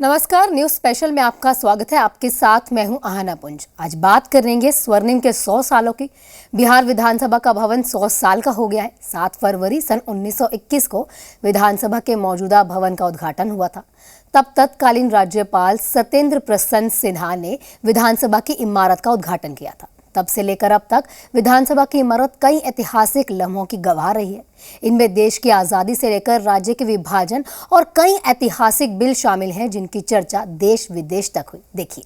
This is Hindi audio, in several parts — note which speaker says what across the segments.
Speaker 1: नमस्कार, न्यूज स्पेशल में आपका स्वागत है। आपके साथ मैं हूं आहना पुंज। आज बात करेंगे स्वर्णिम के 100 सालों की। बिहार विधानसभा का भवन 100 साल का हो गया है। 7 फरवरी सन 1921 को विधानसभा के मौजूदा भवन का उद्घाटन हुआ था। तब तत्कालीन राज्यपाल सत्येंद्र प्रसन्न सिन्हा ने विधानसभा की इमारत का उद्घाटन किया था। तब से लेकर अब तक विधानसभा की इमारत कई ऐतिहासिक लम्हों की गवाह रही है। इनमें देश की आज़ादी से लेकर राज्य के विभाजन और कई ऐतिहासिक बिल शामिल हैं, जिनकी चर्चा देश विदेश तक हुई। देखिए।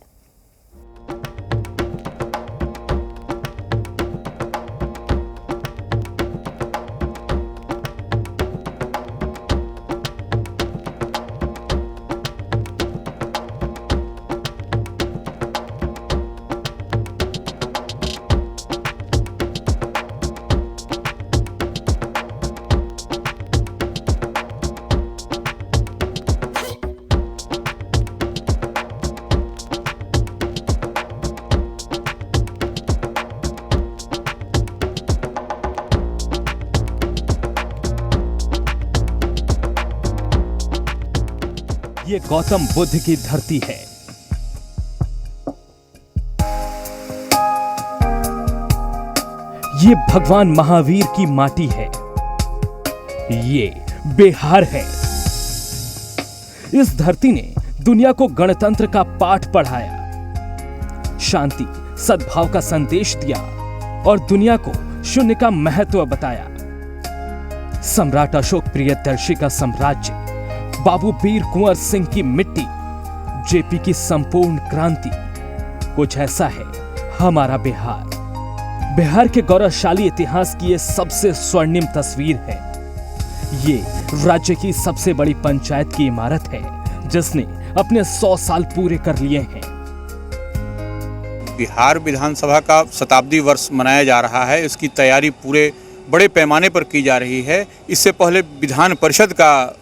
Speaker 2: ये गौतम बुद्ध की धरती है। ये भगवान महावीर की माटी है। ये बिहार है। इस धरती ने दुनिया को गणतंत्र का पाठ पढ़ाया, शांति सद्भाव का संदेश दिया और दुनिया को शून्य का महत्व बताया। सम्राट अशोक प्रियदर्शी का साम्राज्य, बाबू वीर कुंवर सिंह की मिट्टी, जेपी की संपूर्ण क्रांति, कुछ ऐसा है हमारा बिहार। बिहार के गौरवशाली इतिहास की ये सबसे स्वर्णिम तस्वीर है। ये राज्य की सबसे बड़ी पंचायत की इमारत है, जिसने अपने 100 साल पूरे कर लिए हैं।
Speaker 3: बिहार विधानसभा का शताब्दी वर्ष मनाया जा रहा है। इसकी तैयारी पूरे बड़े पैमाने पर की जा रही है। इससे पहले विधान परिषद का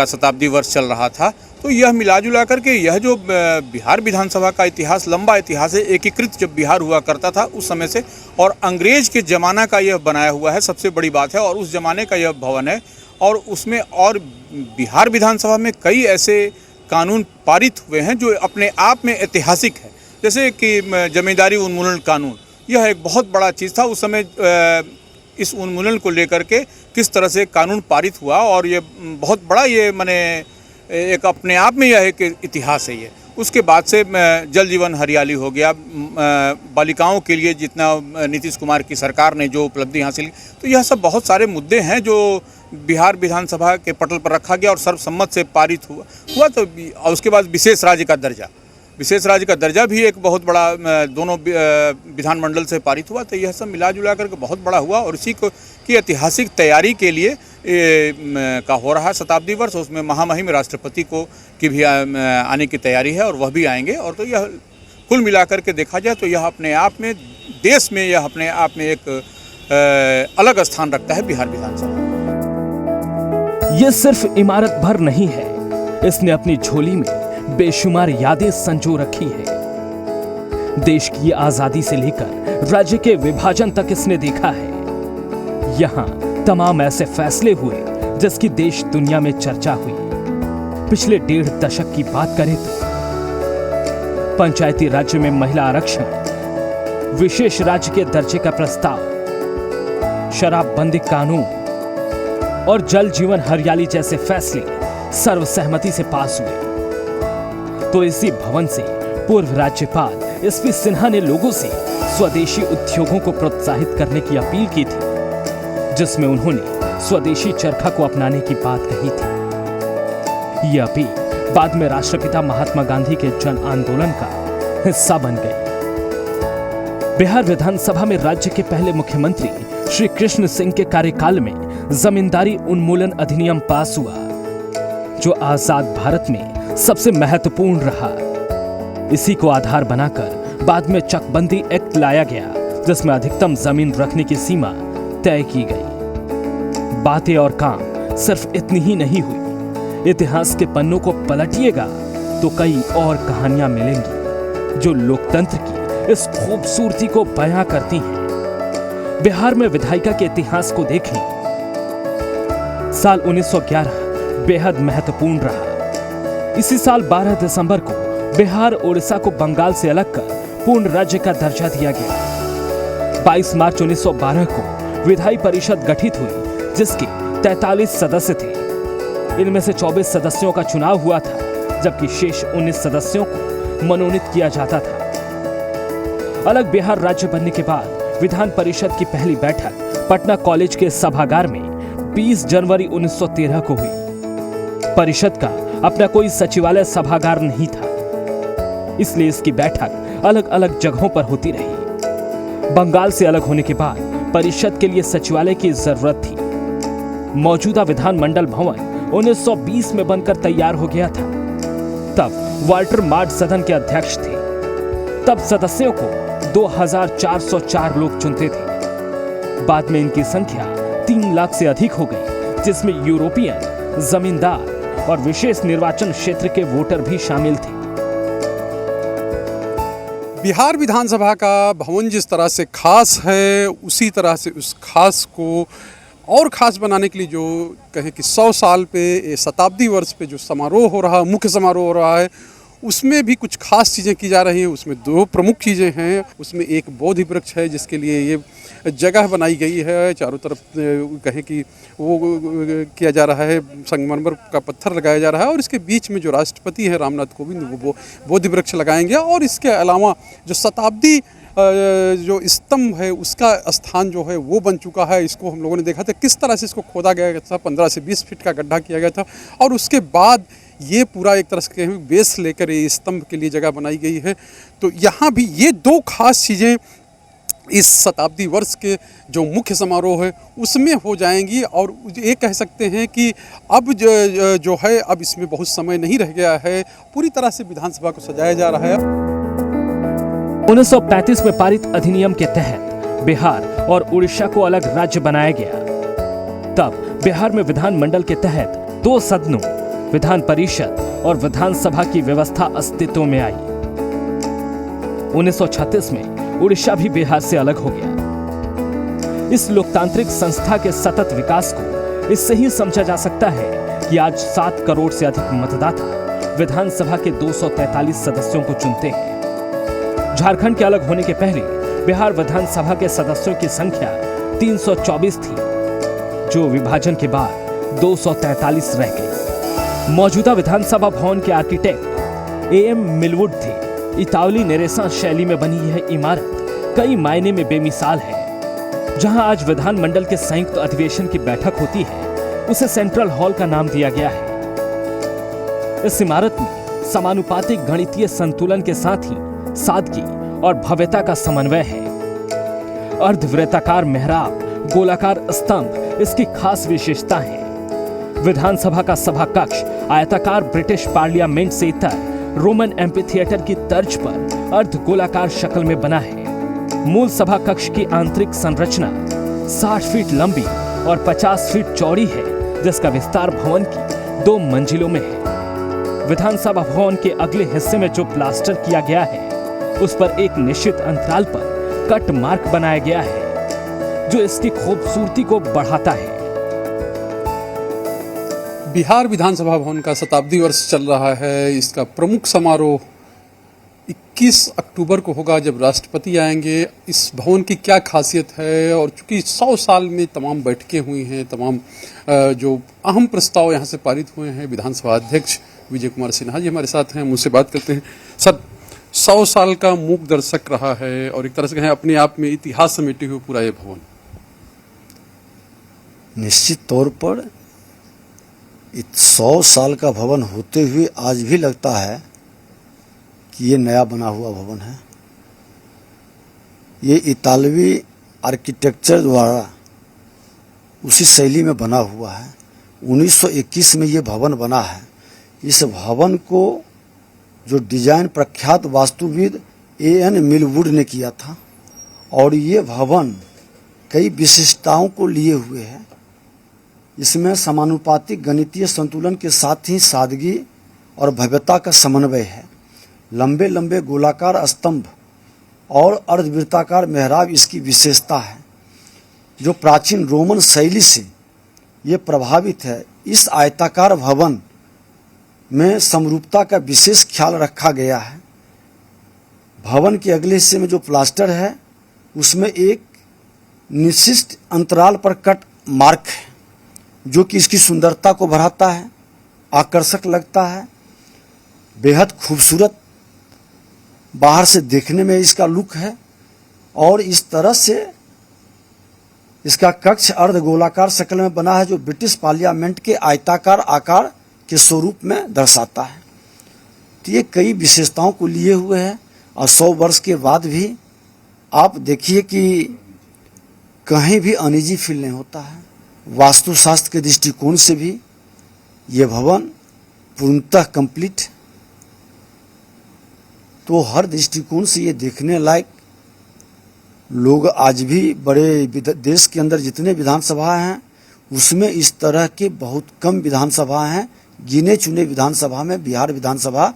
Speaker 3: शताब्दी वर्ष चल रहा था। तो यह मिलाजुला करके यह जो बिहार विधानसभा का इतिहास, लंबा इतिहास है। एकीकृत जब बिहार हुआ करता था उस समय से, और अंग्रेज के ज़माना का यह बनाया हुआ है, सबसे बड़ी बात है। और उस ज़माने का यह भवन है, और उसमें और बिहार विधानसभा में कई ऐसे कानून पारित हुए हैं जो अपने आप में ऐतिहासिक है। जैसे कि जमींदारी उन्मूलन कानून, यह एक बहुत बड़ा चीज़ था उस समय। इस उन्मूलन को लेकर के किस तरह से कानून पारित हुआ, और ये बहुत बड़ा, ये माने एक अपने आप में यह एक इतिहास है। ये उसके बाद से जल जीवन हरियाली हो गया। बालिकाओं के लिए जितना नीतीश कुमार की सरकार ने जो उपलब्धि हासिल की, तो यह सब बहुत सारे मुद्दे हैं जो बिहार विधानसभा के पटल पर रखा गया और सर्वसम्मत से पारित हुआ। तो उसके बाद विशेष राज्य का दर्जा भी एक बहुत बड़ा दोनों विधानमंडल से पारित हुआ। तो यह सब मिला जुला करके बहुत बड़ा हुआ, और इसी को की ऐतिहासिक तैयारी के लिए का हो रहा है शताब्दी वर्ष। उसमें महामहिम राष्ट्रपति की भी आने की तैयारी है, और वह भी आएंगे। और तो यह कुल मिलाकर के देखा जाए तो यह अपने आप में देश में, यह अपने आप में एक अलग स्थान रखता है बिहार विधानसभा।
Speaker 2: यह सिर्फ इमारत भर नहीं है, इसने अपनी झोली में बेशुमार यादें संजो रखी है। देश की आजादी से लेकर राज्य के विभाजन तक इसने देखा है। यहाँ तमाम ऐसे फैसले हुए जिसकी देश दुनिया में चर्चा हुई। पिछले 1.5 दशक की बात करें तो पंचायती राज्य में महिला आरक्षण, विशेष राज्य के दर्जे का प्रस्ताव, शराबबंदी कानून और जल जीवन हरियाली जैसे फैसले सर्वसहमति से पास हुए। तो इसी भवन से पूर्व राज्यपाल एसपी सिन्हा ने लोगों से स्वदेशी उद्योगों को प्रोत्साहित करने की अपील की थी, जिसमें उन्होंने स्वदेशी चरखा को अपनाने की बात कही थी। यह अपील बाद में राष्ट्रपिता महात्मा गांधी के जन आंदोलन का हिस्सा बन गई। बिहार विधानसभा में राज्य के पहले मुख्यमंत्री श्री कृष्ण सिंह के कार्यकाल में जमींदारी उन्मूलन अधिनियम पास हुआ, जो आजाद भारत में सबसे महत्वपूर्ण रहा। इसी को आधार बनाकर बाद में चकबंदी एक्ट लाया गया, जिसमें अधिकतम जमीन रखने की सीमा तय की गई। बातें और काम सिर्फ इतनी ही नहीं हुई। इतिहास के पन्नों को पलटिएगा तो कई और कहानियां मिलेंगी जो लोकतंत्र की इस खूबसूरती को बयां करती हैं। बिहार में विधायिका के इतिहास को देखें। साल 1911 बेहद महत्वपूर्ण रहा। इसी साल 12 दिसंबर को बिहार उड़ीसा को बंगाल से अलग कर पूर्ण राज्य का दर्जा दिया गया। 22 मार्च 1912 को विधायी परिषद गठित हुई, जिसके 43 सदस्य थे। इनमें से 24 सदस्यों का चुनाव हुआ था, जबकि शेष 19 सदस्यों को मनोनीत किया जाता था। अलग बिहार राज्य बनने के बाद विधान परिषद की पहली बैठक पटना कॉलेज के सभागार में 20 जनवरी 1913 को हुई। परिषद का अपना कोई सचिवालय सभागार नहीं था, इसलिए इसकी बैठक अलग अलग जगहों पर होती रही। बंगाल से अलग होने के बाद परिषद के लिए सचिवालय की जरूरत थी। मौजूदा विधानमंडल भवन 1920 में बनकर तैयार हो गया था। तब वाल्टर मार्ड सदन के अध्यक्ष थे। तब सदस्यों को 2404 लोग चुनते थे। बाद में इनकी संख्या 3 लाख से अधिक हो गई, जिसमें यूरोपियन, जमींदार और विशेष निर्वाचन क्षेत्र के वोटर भी शामिल थे।
Speaker 4: बिहार विधानसभा का भवन जिस तरह से खास है, उसी तरह से उस खास को और ख़ास बनाने के लिए जो कहें कि 100 साल पे, शताब्दी वर्ष पे जो समारोह हो रहा है, मुख्य समारोह हो रहा है, उसमें भी कुछ खास चीज़ें की जा रही हैं। उसमें 2 प्रमुख चीज़ें हैं। उसमें एक बोधि वृक्ष है, जिसके लिए ये जगह बनाई गई है। चारों तरफ कहें कि वो किया जा रहा है, संगमरमर का पत्थर लगाया जा रहा है, और इसके बीच में जो राष्ट्रपति हैं रामनाथ कोविंद, वो बोधि वृक्ष लगाएंगे। और इसके अलावा जो शताब्दी जो स्तंभ है, उसका स्थान जो है वो बन चुका है। इसको हम लोगों ने देखा था किस तरह से इसको खोदा गया था। 15 से 20 फीट का गड्ढा किया गया था, और उसके बाद ये पूरा एक तरह से बेस लेकर ये स्तंभ के लिए जगह बनाई गई है। तो यहाँ भी ये 2 खास चीज़ें इस शताब्दी वर्ष के जो मुख्य समारोह है उसमें हो जाएंगी। और ये कह सकते हैं कि अब जो है, अब इसमें बहुत समय नहीं रह गया है। पूरी तरह से विधानसभा को सजाया जा रहा है।
Speaker 2: 1935 में पारित अधिनियम के तहत बिहार और उड़ीसा को अलग राज्य बनाया गया। तब बिहार में विधानमंडल के तहत 2 सदनों, विधान परिषद और विधानसभा की व्यवस्था अस्तित्व में आई। 1936 में उड़ीसा भी बिहार से अलग हो गया। इस लोकतांत्रिक संस्था के सतत विकास को इससे ही समझा जा सकता है कि आज 7 करोड़ से अधिक मतदाता विधानसभा के 243 सदस्यों को चुनते हैं। झारखंड के अलग होने के पहले बिहार विधानसभा के सदस्यों की संख्या 324 थी, जो विभाजन के बाद 243 रह गई। मौजूदा विधानसभा भवन के आर्किटेक्ट AM मिलवुड थे। इतावली नेरेसा शैली में बनी यह इमारत कई मायने में बेमिसाल है। जहां आज विधानमंडल के संयुक्त अधिवेशन की बैठक होती है, उसे सेंट्रल हॉल का नाम दिया गया है। इस इमारत में समानुपातिक गणितीय संतुलन के साथ ही सादगी और भव्यता का समन्वय है। अर्धवृत्ताकार मेहराब, गोलाकार स्तंभ इसकी खास विशेषता है। विधानसभा का सभा कक्ष आयताकार ब्रिटिश पार्लियामेंट से इतर रोमन एम्फीथिएटर की तर्ज पर अर्ध गोलाकार शक्ल में बना है। मूल सभा कक्ष की आंतरिक संरचना 60 फीट लंबी और 50 फीट चौड़ी है, जिसका विस्तार भवन की 2 मंजिलों में है। विधानसभा भवन के अगले हिस्से में जो प्लास्टर किया गया है, उस पर एक निश्चित अंतराल पर कट मार्क बनाया गया है, जो इसकी खूबसूरती को बढ़ाता है।
Speaker 4: बिहार विधानसभा भवन का शताब्दी वर्ष चल रहा है। इसका प्रमुख समारोह 21 अक्टूबर को होगा, जब राष्ट्रपति आएंगे। इस भवन की क्या खासियत है, और चूंकि 100 साल में तमाम बैठकें हुई हैं, तमाम जो अहम प्रस्ताव यहाँ से पारित हुए हैं। विधानसभा अध्यक्ष विजय कुमार सिन्हा जी हमारे साथ हैं, मुझसे बात करते हैं। सर, 100 साल का मूक दर्शक रहा है, और एक तरह से कहें अपने आप में इतिहास समेटे हुए पूरा ये भवन।
Speaker 5: निश्चित तौर पर 100 साल का भवन होते हुए आज भी लगता है कि ये नया बना हुआ भवन है। ये इतालवी आर्किटेक्चर द्वारा उसी शैली में बना हुआ है। 1921 में ये भवन बना है। इस भवन को जो डिजाइन प्रख्यात वास्तुविद A.N. मिलवुड ने किया था, और ये भवन कई विशिष्टताओं को लिए हुए है। इसमें समानुपातिक गणितीय संतुलन के साथ ही सादगी और भव्यता का समन्वय है। लंबे लंबे गोलाकार स्तंभ और अर्धवृत्ताकार मेहराब इसकी विशेषता है, जो प्राचीन रोमन शैली से ये प्रभावित है। इस आयताकार भवन में समरूपता का विशेष ख्याल रखा गया है। भवन के अगले हिस्से में जो प्लास्टर है उसमें एक निश्चित अंतराल पर कट मार्क है, जो कि इसकी सुंदरता को बढ़ाता है, आकर्षक लगता है, बेहद खूबसूरत बाहर से देखने में इसका लुक है। और इस तरह से इसका कक्ष अर्धगोलाकार शक्ल में बना है, जो ब्रिटिश पार्लियामेंट के आयताकार आकार के स्वरूप में दर्शाता है। तो ये कई विशेषताओं को लिए हुए है और 100 वर्ष के बाद भी आप देखिए कि कहीं भी अनईजी फील नहीं होता है। वास्तुशास्त्र के दृष्टिकोण से भी ये भवन पूर्णतः कंप्लीट, तो हर दृष्टिकोण से ये देखने लायक। लोग आज भी बड़े देश के अंदर जितने विधानसभा हैं उसमें इस तरह के बहुत कम विधानसभा हैं। गिने चुने विधानसभा में बिहार विधानसभा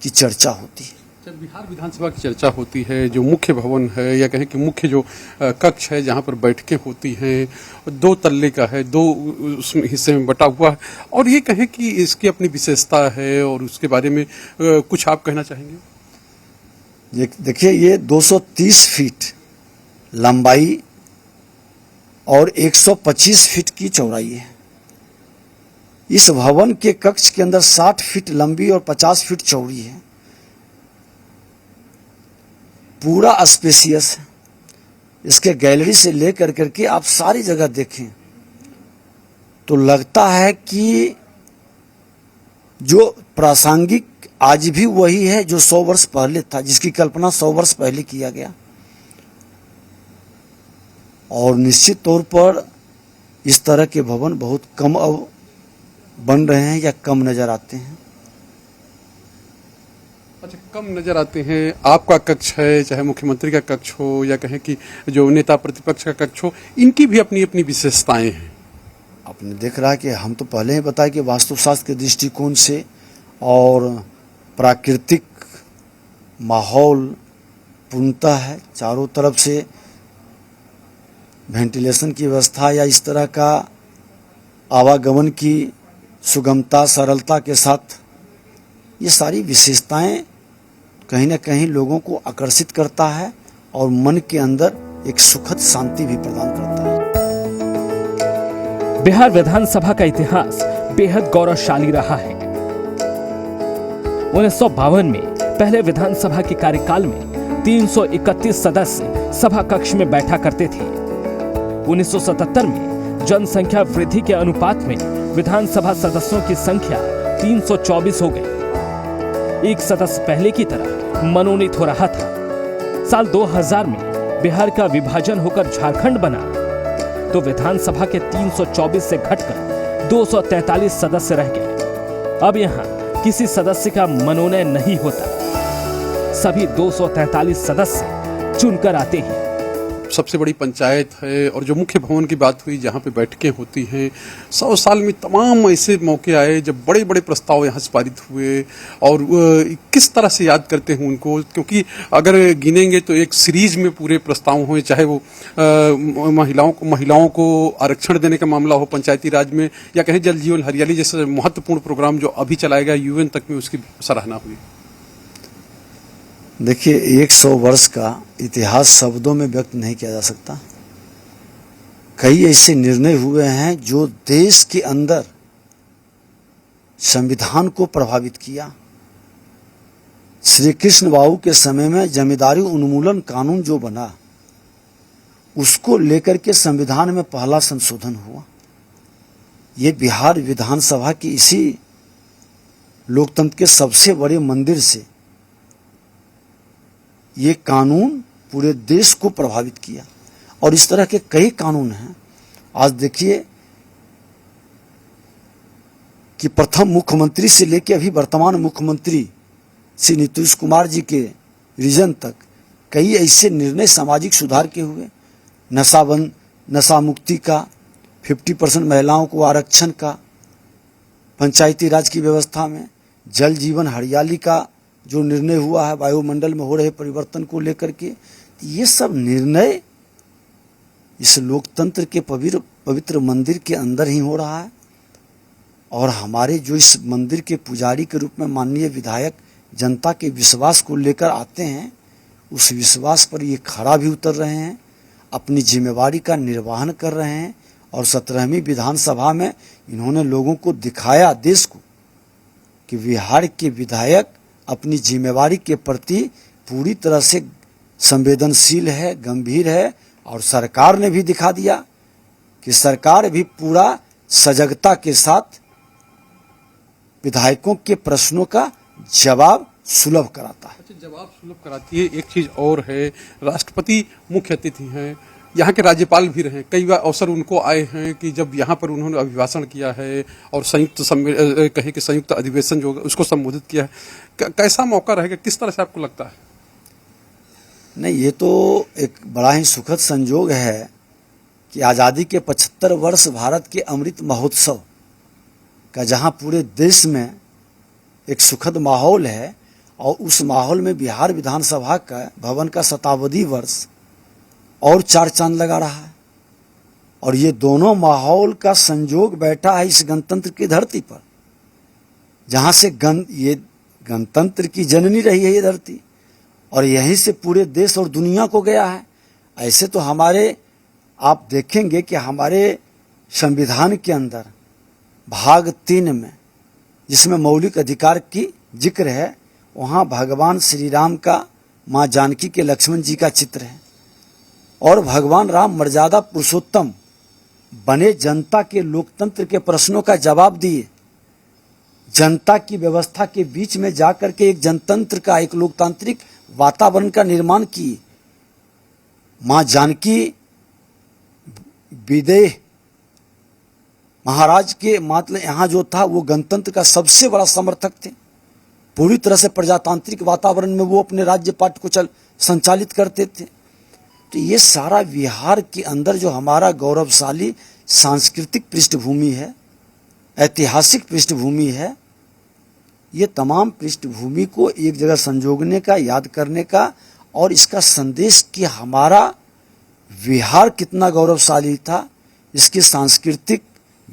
Speaker 5: की चर्चा होती है।
Speaker 4: जब बिहार विधानसभा की चर्चा होती है, जो मुख्य भवन है या कहें कि मुख्य जो कक्ष है जहां पर बैठकें होती हैं, 2 तल्ले का है, 2 उस हिस्से में बटा हुआ है, और ये कहें कि इसकी अपनी विशेषता है और उसके बारे में कुछ आप कहना चाहेंगे?
Speaker 5: देखिए, ये 230 फीट लंबाई और 125 फीट की चौड़ाई है। इस भवन के कक्ष के अंदर 60 फीट लंबी और 50 फीट चौड़ी है। पूरा स्पेसियस है। इसके गैलरी से लेकर करके आप सारी जगह देखें तो लगता है कि जो प्रासंगिक आज भी वही है जो 100 वर्ष पहले था, जिसकी कल्पना 100 वर्ष पहले किया गया। और निश्चित तौर पर इस तरह के भवन बहुत कम अब बन रहे हैं या कम नजर आते हैं।
Speaker 4: अच्छा, कम नजर आते हैं। आपका कक्ष है, चाहे मुख्यमंत्री का कक्ष हो या कहें कि जो नेता प्रतिपक्ष का कक्ष हो, इनकी भी अपनी अपनी विशेषताएं हैं।
Speaker 5: आपने देख रहा है कि हम तो पहले ही बताया कि वास्तुशास्त्र के दृष्टिकोण से और प्राकृतिक माहौल पूर्णतः है। चारों तरफ से वेंटिलेशन की व्यवस्था या इस तरह का आवागमन की सुगमता, सरलता के साथ ये सारी विशेषताएं कहीं ना कहीं लोगों को आकर्षित करता है और मन के अंदर एक सुखद शांति भी प्रदान करता है।
Speaker 2: बिहार विधानसभा का इतिहास बेहद गौरवशाली रहा है। 1952 में पहले विधानसभा के कार्यकाल में 331 सदस्य सभा कक्ष में बैठा करते थे। 1977 में जनसंख्या वृद्धि के अनुपात में विधानसभा सदस्यों की संख्या 324 हो गई। एक सदस्य पहले की तरह मनोनीत हो रहा था। साल 2000 में बिहार का विभाजन होकर झारखंड बना तो विधानसभा के 324 से घटकर 243 सदस्य रह गए। अब यहाँ किसी सदस्य का मनोनयन नहीं होता, सभी 243 सदस्य चुनकर आते हैं।
Speaker 4: सबसे बड़ी पंचायत है और जो मुख्य भवन की बात हुई जहाँ पे बैठकें होती हैं, 100 साल में तमाम ऐसे मौके आए जब बड़े बड़े प्रस्ताव यहाँ से पारित हुए। और किस तरह से याद करते हैं उनको, क्योंकि अगर गिनेंगे तो एक सीरीज में पूरे प्रस्ताव हुए, चाहे वो महिलाओं को आरक्षण देने का मामला हो पंचायती राज में, या कहें जल जीवन हरियाली जैसे महत्वपूर्ण प्रोग्राम जो अभी चलाया गया, UN तक में उसकी सराहना हुई।
Speaker 5: देखिए, 100 वर्ष का इतिहास शब्दों में व्यक्त नहीं किया जा सकता। कई ऐसे निर्णय हुए हैं जो देश के अंदर संविधान को प्रभावित किया। श्री कृष्ण बाबू के समय में जमींदारी उन्मूलन कानून जो बना, उसको लेकर के संविधान में पहला संशोधन हुआ। ये बिहार विधानसभा की इसी लोकतंत्र के सबसे बड़े मंदिर से ये कानून पूरे देश को प्रभावित किया। और इस तरह के कई कानून हैं। आज देखिए कि प्रथम मुख्यमंत्री से लेकर अभी वर्तमान मुख्यमंत्री श्री नीतीश कुमार जी के रीजन तक कई ऐसे निर्णय सामाजिक सुधार के हुए। नशा मुक्ति का, 50% महिलाओं को आरक्षण का, पंचायती राज की व्यवस्था में जल जीवन हरियाली का जो निर्णय हुआ है, वायुमंडल में हो रहे परिवर्तन को लेकर के, ये सब निर्णय इस लोकतंत्र के पवित्र मंदिर के अंदर ही हो रहा है। और हमारे जो इस मंदिर के पुजारी के रूप में माननीय विधायक जनता के विश्वास को लेकर आते हैं, उस विश्वास पर ये खरा भी उतर रहे हैं, अपनी जिम्मेवारी का निर्वहन कर रहे हैं। और 17वीं विधानसभा में इन्होंने लोगों को दिखाया, देश को, कि बिहार के विधायक अपनी जिम्मेवारी के प्रति पूरी तरह से संवेदनशील है, गंभीर है। और सरकार ने भी दिखा दिया कि सरकार भी पूरा सजगता के साथ विधायकों के प्रश्नों का जवाब सुलभ कराता है।
Speaker 4: अच्छा, जवाब सुलभ कराती है। एक चीज़ और है, राष्ट्रपति मुख्य अतिथि हैं, यहाँ के राज्यपाल भी रहे। कई बार अवसर उनको आए हैं कि जब यहाँ पर उन्होंने अभिभाषण किया है और कहे कि संयुक्त अधिवेशन जो उसको संबोधित किया है। कैसा मौका रहेगा, किस तरह से आपको लगता है?
Speaker 5: नहीं, ये तो एक बड़ा ही सुखद संजोग है कि आज़ादी के 75 वर्ष भारत के अमृत महोत्सव का जहाँ पूरे देश में एक सुखद माहौल है, और उस माहौल में बिहार विधानसभा का भवन का शताब्दी वर्ष और 4 चांद लगा रहा है। और ये दोनों माहौल का संजोग बैठा है इस गणतंत्र की धरती पर, जहाँ से ये गणतंत्र की जननी रही है ये धरती, और यहीं से पूरे देश और दुनिया को गया है। ऐसे तो हमारे, आप देखेंगे कि हमारे संविधान के अंदर भाग 3 में, जिसमें मौलिक अधिकार की जिक्र है, वहाँ भगवान श्री राम का माँ जानकी के लक्ष्मण जी का चित्र है, और भगवान राम मर्यादा पुरुषोत्तम बने जनता के लोकतंत्र के प्रश्नों का जवाब दिए, जनता की व्यवस्था के बीच में जाकर के एक जनतंत्र का, एक लोकतांत्रिक वातावरण का निर्माण किए। माँ जानकी विदेह महाराज के मतलब यहाँ जो था वो गणतंत्र का सबसे बड़ा समर्थक थे। पूरी तरह से प्रजातांत्रिक वातावरण में वो अपने राज्य पाठ को संचालित करते थे। तो ये सारा बिहार के अंदर जो हमारा गौरवशाली सांस्कृतिक पृष्ठभूमि है, ऐतिहासिक पृष्ठभूमि है, ये तमाम पृष्ठभूमि को एक जगह संजोगने का, याद करने का, और इसका संदेश कि हमारा बिहार कितना गौरवशाली था, इसकी सांस्कृतिक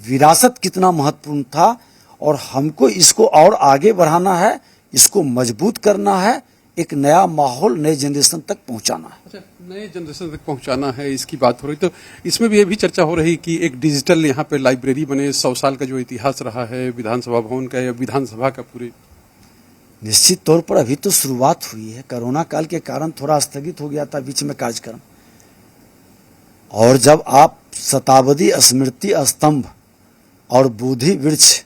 Speaker 5: विरासत कितना महत्वपूर्ण था, और हमको इसको और आगे बढ़ाना है, इसको मजबूत करना है, एक नया माहौल नए जनरेशन तक पहुंचाना है।
Speaker 4: अच्छा, नए जनरेशन तक पहुंचाना है, इसकी बात हो रही। तो इसमें भी ये भी चर्चा हो रही कि एक डिजिटल यहाँ पे लाइब्रेरी बने। 100 साल का जो इतिहास रहा है विधानसभा भवन का या विधानसभा का पूरे,
Speaker 5: निश्चित तौर पर अभी तो शुरुआत हुई है। कोरोना काल के कारण थोड़ा स्थगित हो गया था बीच में कार्यक्रम, और जब आप शताब्दी स्मृति स्तंभ और बोधि वृक्ष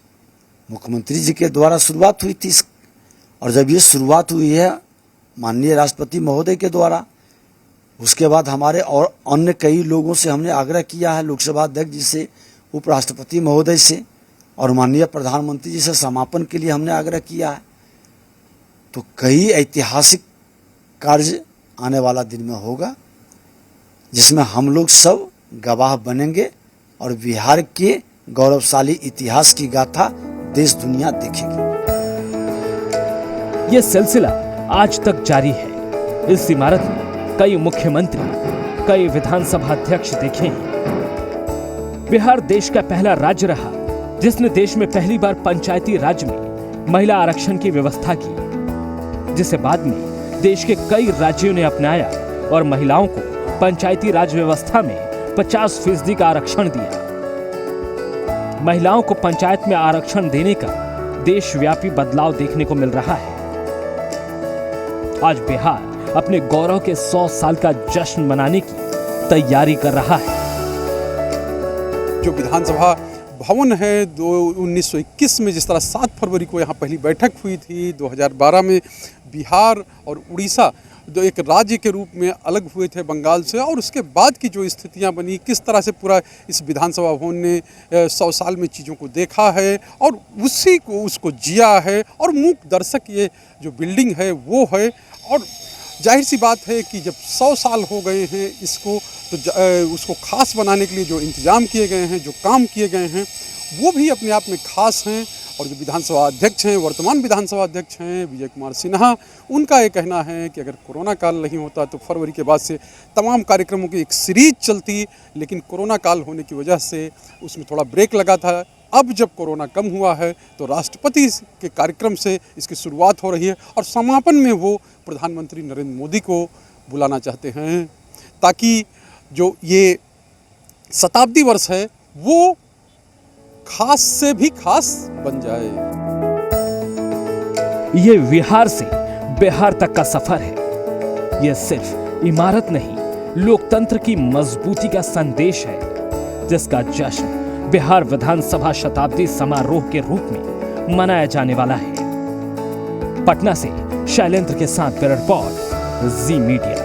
Speaker 5: मुख्यमंत्री जी के द्वारा शुरुआत हुई थी, और जब ये शुरुआत हुई है माननीय राष्ट्रपति महोदय के द्वारा, उसके बाद हमारे और अन्य कई लोगों से हमने आग्रह किया है, लोकसभा अध्यक्ष जी से, उपराष्ट्रपति महोदय से, और माननीय प्रधानमंत्री जी से समापन के लिए हमने आग्रह किया है। तो कई ऐतिहासिक कार्य आने वाला दिन में होगा, जिसमें हम लोग सब गवाह बनेंगे, और बिहार के गौरवशाली इतिहास की गाथा देश दुनिया देखेगी।
Speaker 2: ये सिलसिला आज तक जारी है। इस इमारत में कई मुख्यमंत्री, कई विधानसभा अध्यक्ष देखे हैं। बिहार देश का पहला राज्य रहा जिसने देश में पहली बार पंचायती राज में महिला आरक्षण की व्यवस्था की, जिसे बाद में देश के कई राज्यों ने अपनाया और महिलाओं को पंचायती राज व्यवस्था में 50% का आरक्षण दिया। महिलाओं को पंचायत में आरक्षण देने का देशव्यापी बदलाव देखने को मिल रहा है। आज बिहार अपने गौरव के 100 साल का जश्न मनाने की तैयारी कर रहा है।
Speaker 4: जो विधानसभा भवन है 1921 में, जिस तरह 7 फरवरी को यहाँ पहली बैठक हुई थी, 2012 में बिहार और उड़ीसा जो एक राज्य के रूप में अलग हुए थे बंगाल से, और उसके बाद की जो स्थितियां बनी, किस तरह से पूरा इस विधानसभा भवन ने 100 साल में चीज़ों को देखा है और उसी को उसको जिया है, और मूक दर्शक ये जो बिल्डिंग है वो है। और जाहिर सी बात है कि जब 100 साल हो गए हैं इसको, तो उसको खास बनाने के लिए जो इंतजाम किए गए हैं, जो काम किए गए हैं, वो भी अपने आप में खास हैं। और जो विधानसभा अध्यक्ष हैं, वर्तमान विधानसभा अध्यक्ष हैं विजय कुमार सिन्हा, उनका ये कहना है कि अगर कोरोना काल नहीं होता तो फरवरी के बाद से तमाम कार्यक्रमों की एक सीरीज चलती, लेकिन कोरोना काल होने की वजह से उसमें थोड़ा ब्रेक लगा था। अब जब कोरोना कम हुआ है तो राष्ट्रपति के कार्यक्रम से इसकी शुरुआत हो रही है और समापन में वो प्रधानमंत्री नरेंद्र मोदी को बुलाना चाहते हैं ताकि जो ये शताब्दी वर्ष है वो खास से भी खास बन जाए।
Speaker 2: ये विहार से बिहार तक का सफर है। यह सिर्फ इमारत नहीं, लोकतंत्र की मजबूती का संदेश है, जिसका जश्न बिहार विधानसभा शताब्दी समारोह के रूप में मनाया जाने वाला है। पटना से शैलेंद्र के साथ ब्यूरो रिपोर्ट, जी मीडिया।